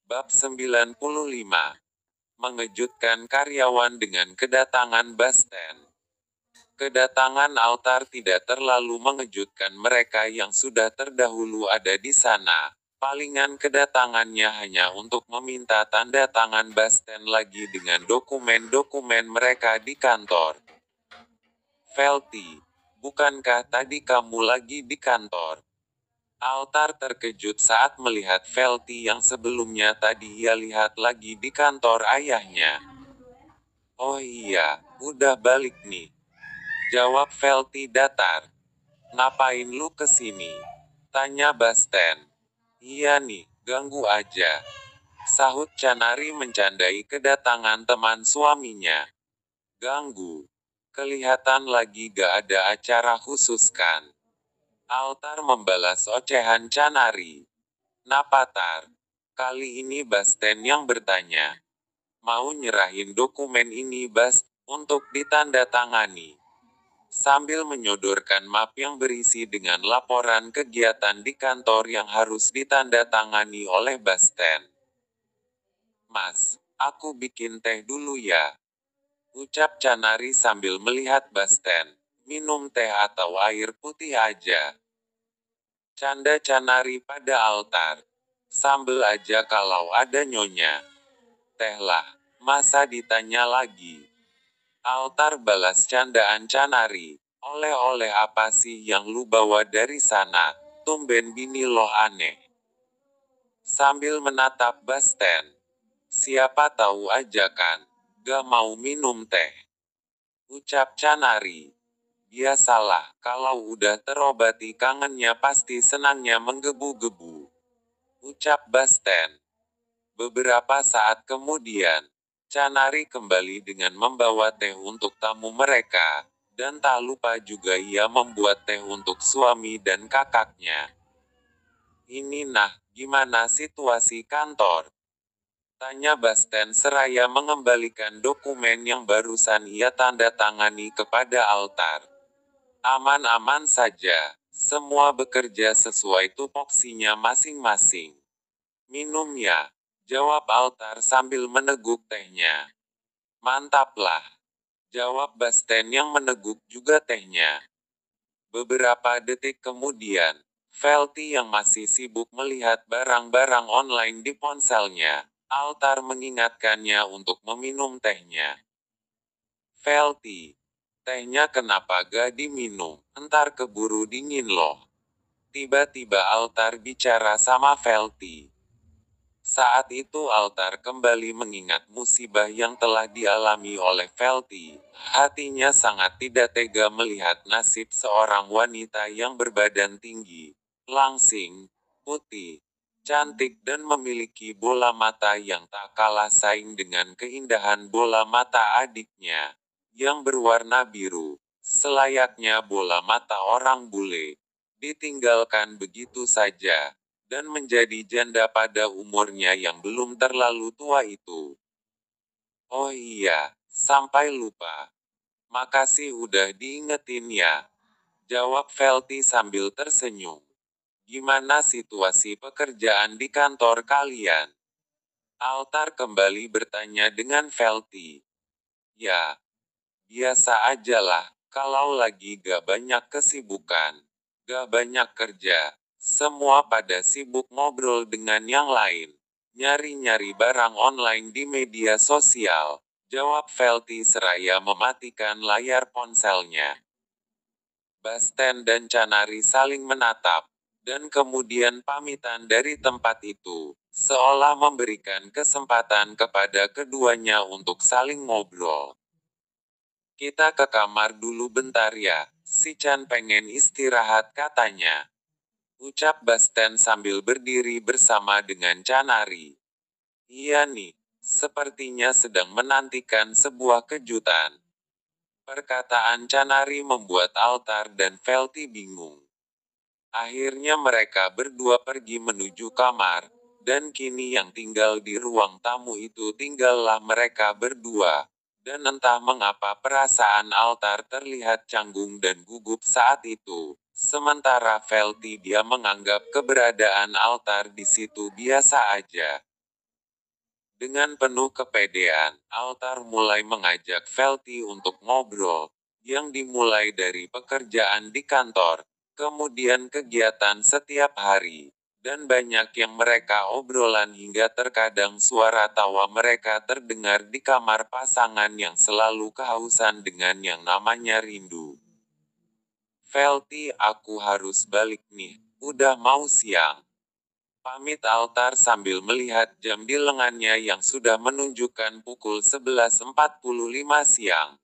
Bab 95. Mengejutkan karyawan dengan kedatangan Basten. Kedatangan altar tidak terlalu mengejutkan mereka yang sudah terdahulu ada di sana. Palingan kedatangannya hanya untuk meminta tanda tangan Basten lagi dengan dokumen-dokumen mereka di kantor. Velti, bukankah tadi kamu lagi di kantor? Altar terkejut saat melihat Velti yang sebelumnya tadi ia lihat lagi di kantor ayahnya. Oh iya, udah balik nih. Jawab Velti datar. Ngapain lu kesini? Tanya Basten. Iya nih, ganggu aja. Sahut Canari mencandai kedatangan teman suaminya. Ganggu. Kelihatan lagi gak ada acara khusus kan? Altar membalas ocehan Canari. Napatar. Kali ini Basten yang bertanya. Mau nyerahin dokumen ini Bas, untuk ditandatangani. Sambil menyodorkan map yang berisi dengan laporan kegiatan di kantor yang harus ditandatangani oleh Basten. Mas, aku bikin teh dulu ya. Ucap Canari sambil melihat Basten. Minum teh atau air putih aja. Canda Canari pada altar. Sambel aja kalau ada nyonya. Teh lah, masa ditanya lagi. Altar balas candaan Canari. Oleh-oleh apa sih yang lu bawa dari sana? Tumben bini lo aneh. Sambil menatap Basten. Siapa tahu aja kan, gak mau minum teh. Ucap Canari. Biasalah, kalau udah terobati kangennya pasti senangnya menggebu-gebu. Ucap Basten. Beberapa saat kemudian, Canari kembali dengan membawa teh untuk tamu mereka, dan tak lupa juga ia membuat teh untuk suami dan kakaknya. Ini nah, gimana situasi kantor? Tanya Basten seraya mengembalikan dokumen yang barusan ia tanda tangani kepada altar. Aman-aman saja, semua bekerja sesuai tupoksinya masing-masing. Minum ya, jawab altar sambil meneguk tehnya. Mantaplah, jawab Basten yang meneguk juga tehnya. Beberapa detik kemudian, Velti yang masih sibuk melihat barang-barang online di ponselnya, altar mengingatkannya untuk meminum tehnya. Velti, tehnya kenapa gak diminum, entar keburu dingin loh. Tiba-tiba altar bicara sama Velti. Saat itu altar kembali mengingat musibah yang telah dialami oleh Velti. Hatinya sangat tidak tega melihat nasib seorang wanita yang berbadan tinggi, langsing, putih, cantik dan memiliki bola mata yang tak kalah saing dengan keindahan bola mata adiknya, yang berwarna biru, selayaknya bola mata orang bule, ditinggalkan begitu saja dan menjadi janda pada umurnya yang belum terlalu tua itu. Oh iya, sampai lupa. Makasih udah diingetin ya. Jawab Velti sambil tersenyum. Gimana situasi pekerjaan di kantor kalian? Altar kembali bertanya dengan Velti. Ya, biasa aja lah, kalau lagi gak banyak kesibukan. Gak banyak kerja. Semua pada sibuk ngobrol dengan yang lain. Nyari-nyari barang online di media sosial. Jawab Velti seraya mematikan layar ponselnya. Basten dan Canari saling menatap. Dan kemudian pamitan dari tempat itu. Seolah memberikan kesempatan kepada keduanya untuk saling ngobrol. Kita ke kamar dulu bentar ya, si Chan pengen istirahat katanya. Ucap Basten sambil berdiri bersama dengan Canari. Iya nih, sepertinya sedang menantikan sebuah kejutan. Perkataan Canari membuat altar dan Velti bingung. Akhirnya mereka berdua pergi menuju kamar, dan kini yang tinggal di ruang tamu itu tinggallah mereka berdua. Dan entah mengapa perasaan altar terlihat canggung dan gugup saat itu. Sementara Velti dia menganggap keberadaan altar di situ biasa aja. Dengan penuh kepedean, Altar mulai mengajak Velti untuk ngobrol, yang dimulai dari pekerjaan di kantor, kemudian kegiatan setiap hari, dan banyak yang mereka obrolan hingga terkadang suara tawa mereka terdengar di kamar pasangan yang selalu kehausan dengan yang namanya rindu. Velti, aku harus balik nih, udah mau siang. Pamit Altar sambil melihat jam di lengannya yang sudah menunjukkan pukul 11.45 siang.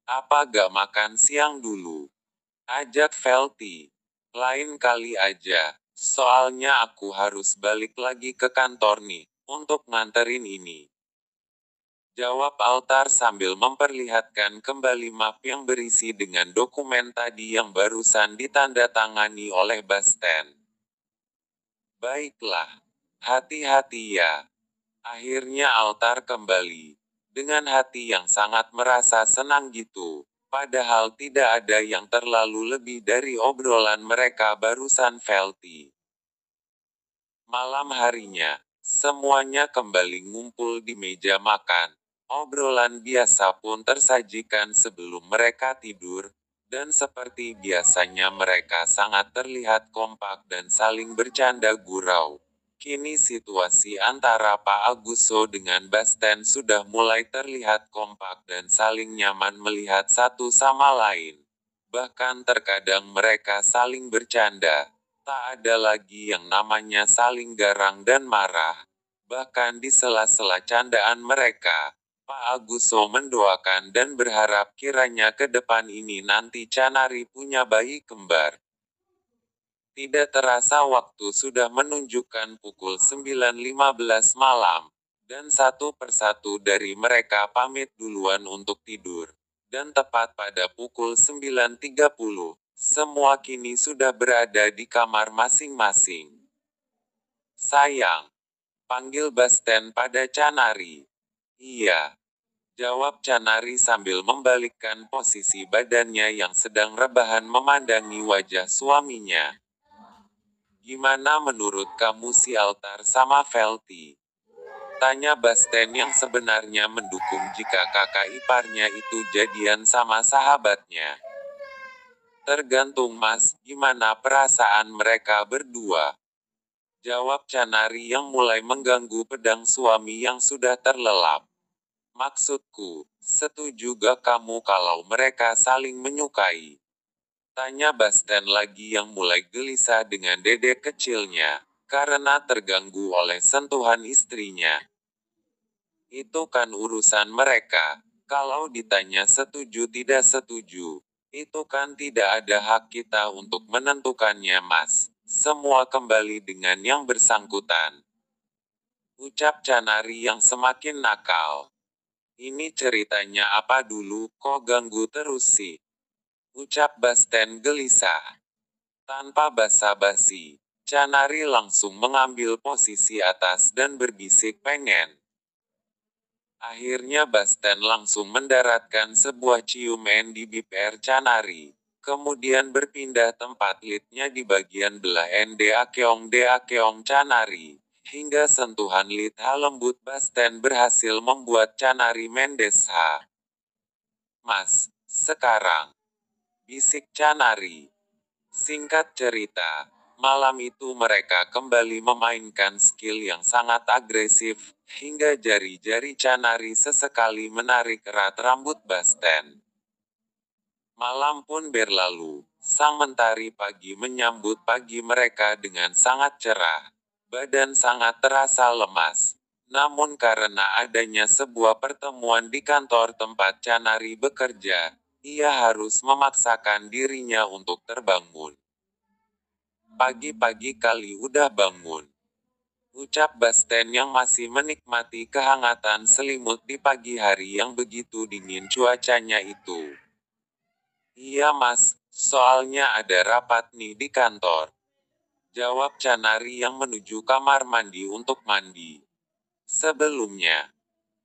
Apa gak makan siang dulu? Ajak Velti. Lain kali aja, soalnya aku harus balik lagi ke kantor nih, untuk nganterin ini. Jawab Altar sambil memperlihatkan kembali map yang berisi dengan dokumen tadi yang barusan ditandatangani oleh Basten. Baiklah. Hati-hati ya. Akhirnya Altar kembali. Dengan hati yang sangat merasa senang gitu. Padahal tidak ada yang terlalu lebih dari obrolan mereka barusan Velti. Malam harinya, semuanya kembali ngumpul di meja makan. Obrolan biasa pun tersajikan sebelum mereka tidur, dan seperti biasanya mereka sangat terlihat kompak dan saling bercanda gurau. Kini situasi antara Pak Aguso dengan Basten sudah mulai terlihat kompak dan saling nyaman melihat satu sama lain. Bahkan terkadang mereka saling bercanda. Tak ada lagi yang namanya saling garang dan marah. Bahkan di sela-sela candaan mereka, Pak Aguso mendoakan dan berharap kiranya ke depan ini nanti Canari punya bayi kembar. Tidak terasa waktu sudah menunjukkan pukul 9.15 malam, dan satu persatu dari mereka pamit duluan untuk tidur. Dan tepat pada pukul 9.30, semua kini sudah berada di kamar masing-masing. Sayang, panggil Basten pada Canari. Iya, jawab Canari sambil membalikkan posisi badannya yang sedang rebahan memandangi wajah suaminya. Gimana menurut kamu si Altar sama Velti? Tanya Basten yang sebenarnya mendukung jika kakak iparnya itu jadian sama sahabatnya. Tergantung mas, gimana perasaan mereka berdua? Jawab Canari yang mulai mengganggu pedang suami yang sudah terlelap. Maksudku, setuju gak kamu kalau mereka saling menyukai? Tanya Basten lagi yang mulai gelisah dengan dedek kecilnya, karena terganggu oleh sentuhan istrinya. Itu kan urusan mereka. Kalau ditanya setuju tidak setuju, itu kan tidak ada hak kita untuk menentukannya mas. Semua kembali dengan yang bersangkutan. Ucap Canari yang semakin nakal. Ini ceritanya apa dulu, kok ganggu terus sih? Ucap Basten gelisah. Tanpa basa-basi, Canari langsung mengambil posisi atas dan berbisik pengen. Akhirnya Basten langsung mendaratkan sebuah ciuman di bibir Canari. Kemudian berpindah tempat lidnya di bagian belah Akeong Canari. Hingga sentuhan lid lembut Basten berhasil membuat Canari mendesah. Mas, sekarang. Bisik Canari. Singkat cerita, malam itu mereka kembali memainkan skill yang sangat agresif, hingga jari-jari Canari sesekali menarik erat rambut Basten. Malam pun berlalu, sang mentari pagi menyambut pagi mereka dengan sangat cerah. Badan sangat terasa lemas. Namun karena adanya sebuah pertemuan di kantor tempat Canari bekerja, ia harus memaksakan dirinya untuk terbangun. Pagi-pagi kali udah bangun. Ucap Basten yang masih menikmati kehangatan selimut di pagi hari yang begitu dingin cuacanya itu. Iya mas, soalnya ada rapat nih di kantor. Jawab Canari yang menuju kamar mandi untuk mandi. Sebelumnya,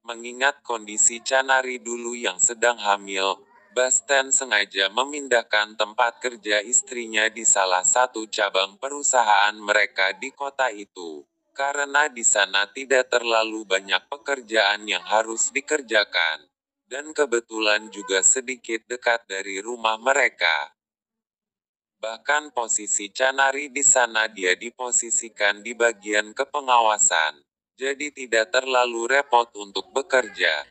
mengingat kondisi Canari dulu yang sedang hamil, Basten sengaja memindahkan tempat kerja istrinya di salah satu cabang perusahaan mereka di kota itu. karena di sana tidak terlalu banyak pekerjaan yang harus dikerjakan, dan kebetulan juga sedikit dekat dari rumah mereka. Bahkan posisi Canari di sana dia diposisikan di bagian kepengawasan, jadi tidak terlalu repot untuk bekerja.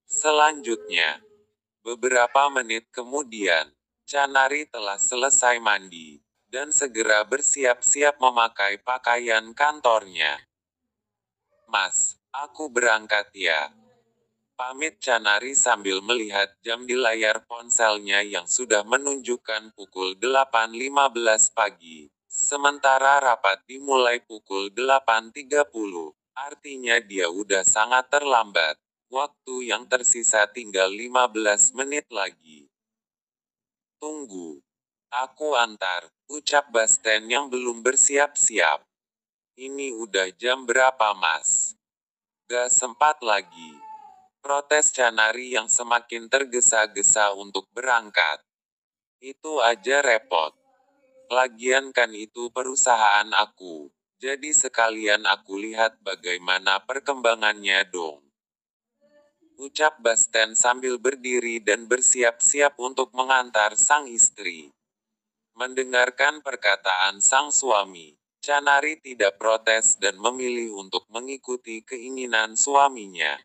Selanjutnya, beberapa menit kemudian, Canari telah selesai mandi, dan segera bersiap-siap memakai pakaian kantornya. "Mas, aku berangkat ya," pamit Canari sambil melihat jam di layar ponselnya yang sudah menunjukkan pukul 8.15 pagi. Sementara rapat dimulai pukul 8.30. Artinya dia udah sangat terlambat. Waktu yang tersisa tinggal 15 menit lagi. "Tunggu. Aku antar," ucap Basten yang belum bersiap-siap. "Ini udah jam berapa, Mas?" "Gak sempat lagi," protes Canari yang semakin tergesa-gesa untuk berangkat. "Itu aja repot. Lagian kan itu perusahaan aku. Jadi sekalian aku lihat bagaimana perkembangannya dong," ucap Basten sambil berdiri dan bersiap-siap untuk mengantar sang istri. Mendengarkan perkataan sang suami, Canari tidak protes dan memilih untuk mengikuti keinginan suaminya.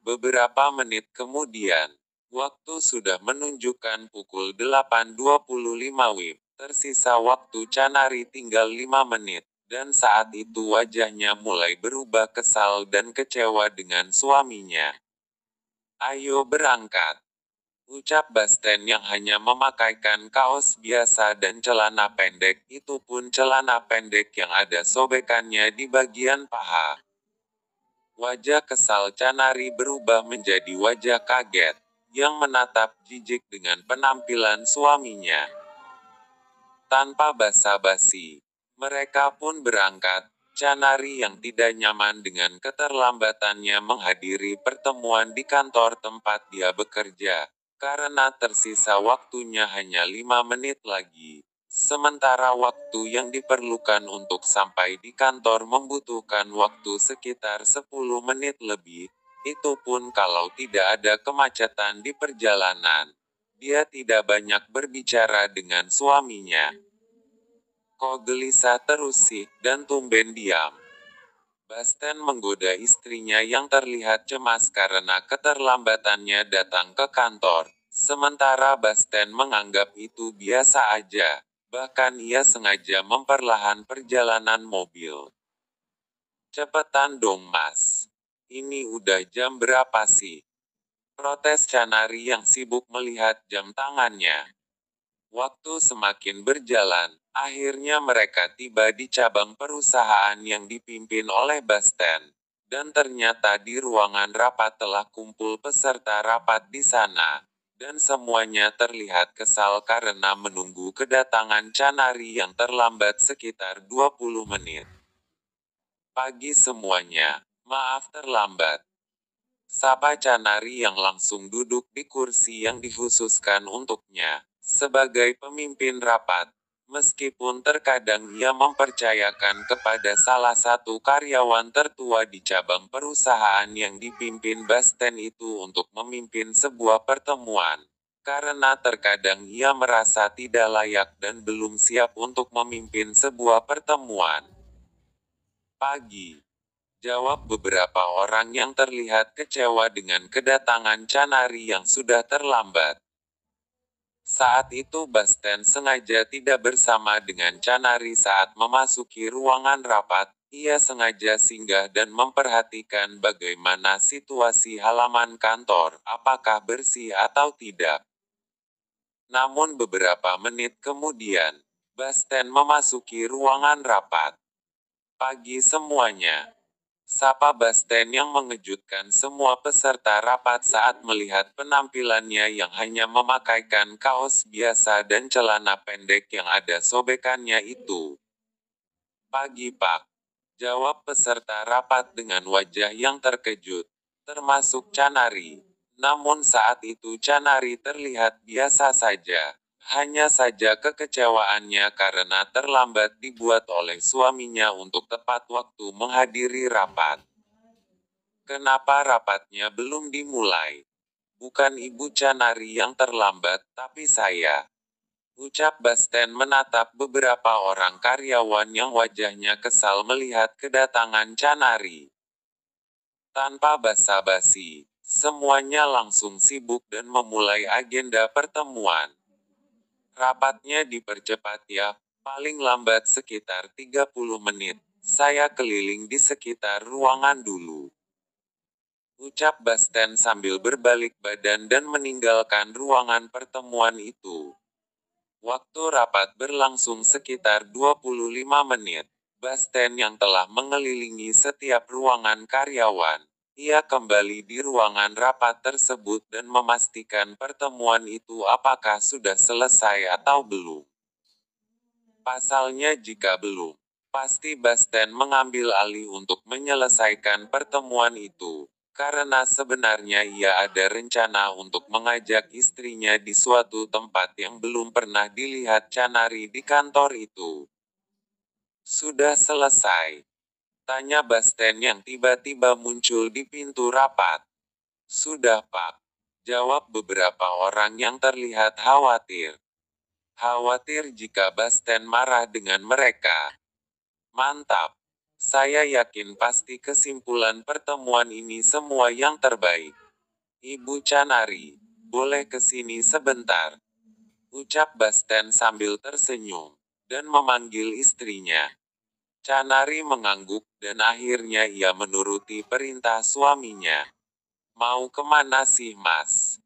Beberapa menit kemudian, waktu sudah menunjukkan pukul 8.25 WIB. Tersisa waktu Canari tinggal 5 menit, dan saat itu wajahnya mulai berubah kesal dan kecewa dengan suaminya. "Ayo berangkat," ucap Basten yang hanya memakaikan kaos biasa dan celana pendek, itu pun celana pendek yang ada sobekannya di bagian paha. Wajah kesal Canari berubah menjadi wajah kaget, yang menatap jijik dengan penampilan suaminya. Tanpa basa-basi, mereka pun berangkat. Canari yang tidak nyaman dengan keterlambatannya menghadiri pertemuan di kantor tempat dia bekerja, karena tersisa waktunya hanya 5 menit lagi. Sementara waktu yang diperlukan untuk sampai di kantor membutuhkan waktu sekitar 10 menit lebih, itu pun kalau tidak ada kemacetan di perjalanan. Dia tidak banyak berbicara dengan suaminya. "Kok gelisah terus sih, dan tumben diam?" Basten menggoda istrinya yang terlihat cemas karena keterlambatannya datang ke kantor. Sementara Basten menganggap itu biasa aja. Bahkan ia sengaja memperlahan perjalanan mobil. "Cepetan dong, Mas. Ini udah jam berapa sih?" protes Canari yang sibuk melihat jam tangannya. Waktu semakin berjalan, akhirnya mereka tiba di cabang perusahaan yang dipimpin oleh Basten. Dan ternyata di ruangan rapat telah kumpul peserta rapat di sana. Dan semuanya terlihat kesal karena menunggu kedatangan Canari yang terlambat sekitar 20 menit. "Pagi semuanya, maaf terlambat," sapa Canari yang langsung duduk di kursi yang dikhususkan untuknya. Sebagai pemimpin rapat, meskipun terkadang ia mempercayakan kepada salah satu karyawan tertua di cabang perusahaan yang dipimpin Basten itu untuk memimpin sebuah pertemuan, karena terkadang ia merasa tidak layak dan belum siap untuk memimpin sebuah pertemuan. "Pagi," jawab beberapa orang yang terlihat kecewa dengan kedatangan Canari yang sudah terlambat. Saat itu Basten sengaja tidak bersama dengan Canari saat memasuki ruangan rapat. Ia sengaja singgah dan memperhatikan bagaimana situasi halaman kantor, apakah bersih atau tidak. Namun beberapa menit kemudian, Basten memasuki ruangan rapat. "Pagi semuanya," sapa Basten yang mengejutkan semua peserta rapat saat melihat penampilannya yang hanya memakaikan kaos biasa dan celana pendek yang ada sobekannya itu. "Pagi Pak," jawab peserta rapat dengan wajah yang terkejut, termasuk Canari. Namun saat itu Canari terlihat biasa saja. Hanya saja kekecewaannya karena terlambat dibuat oleh suaminya untuk tepat waktu menghadiri rapat. Kenapa rapatnya belum dimulai? Bukan Ibu Canari yang terlambat, tapi saya. Ucap Basten menatap beberapa orang karyawan yang wajahnya kesal melihat kedatangan Canari. Tanpa basa-basi, semuanya langsung sibuk dan memulai agenda pertemuan. Rapatnya dipercepat ya, paling lambat sekitar 30 menit. Saya keliling di sekitar ruangan dulu. Ucap Basten sambil berbalik badan dan meninggalkan ruangan pertemuan itu. Waktu rapat berlangsung sekitar 25 menit. Basten yang telah mengelilingi setiap ruangan karyawan. Ia kembali di ruangan rapat tersebut dan memastikan pertemuan itu apakah sudah selesai atau belum. Pasalnya jika belum, pasti Basten mengambil alih untuk menyelesaikan pertemuan itu. Karena sebenarnya ia ada rencana untuk mengajak istrinya di suatu tempat yang belum pernah dilihat Canari di kantor itu. Sudah selesai? Tanya Basten yang tiba-tiba muncul di pintu rapat. Sudah Pak. Jawab beberapa orang yang terlihat khawatir. Khawatir jika Basten marah dengan mereka. Mantap. Saya yakin pasti kesimpulan pertemuan ini semua yang terbaik. Ibu Canari, boleh kesini sebentar? Ucap Basten sambil tersenyum, dan memanggil istrinya. Canari mengangguk, dan akhirnya ia menuruti perintah suaminya. Mau kemana sih Mas?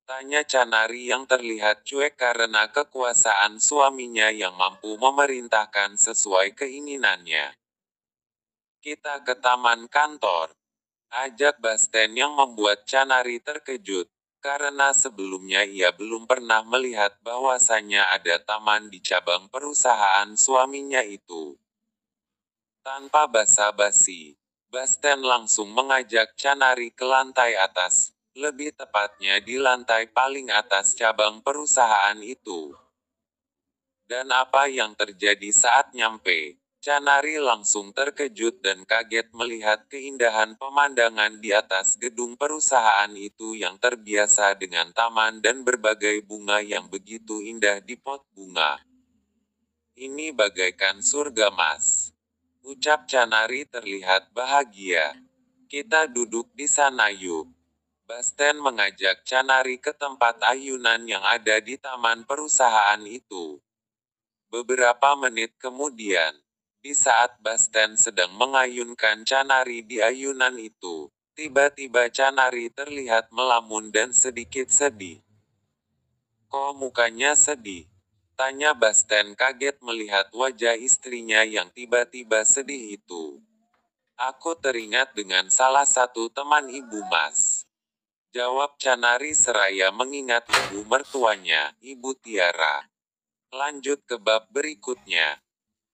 Tanya Canari yang terlihat cuek karena kekuasaan suaminya yang mampu memerintahkan sesuai keinginannya. Kita ke taman kantor. Ajak Basten yang membuat Canari terkejut, karena sebelumnya ia belum pernah melihat bahwasannya ada taman di cabang perusahaan suaminya itu. Tanpa basa-basi, Basten langsung mengajak Canari ke lantai atas, lebih tepatnya di lantai paling atas cabang perusahaan itu. Dan apa yang terjadi saat nyampe? Canari langsung terkejut dan kaget melihat keindahan pemandangan di atas gedung perusahaan itu yang terbiasa dengan taman dan berbagai bunga yang begitu indah di pot bunga. Ini bagaikan surga Mas. Ucap Canari terlihat bahagia. Kita duduk di sana yuk. Basten mengajak Canari ke tempat ayunan yang ada di taman perusahaan itu. Beberapa menit kemudian, di saat Basten sedang mengayunkan Canari di ayunan itu, tiba-tiba Canari terlihat melamun dan sedikit sedih. Kok mukanya sedih? Tanya Basten kaget melihat wajah istrinya yang tiba-tiba sedih itu. Aku teringat dengan salah satu teman ibu Mas. Jawab Canari seraya mengingat ibu mertuanya, Ibu Tiara. Lanjut ke bab berikutnya.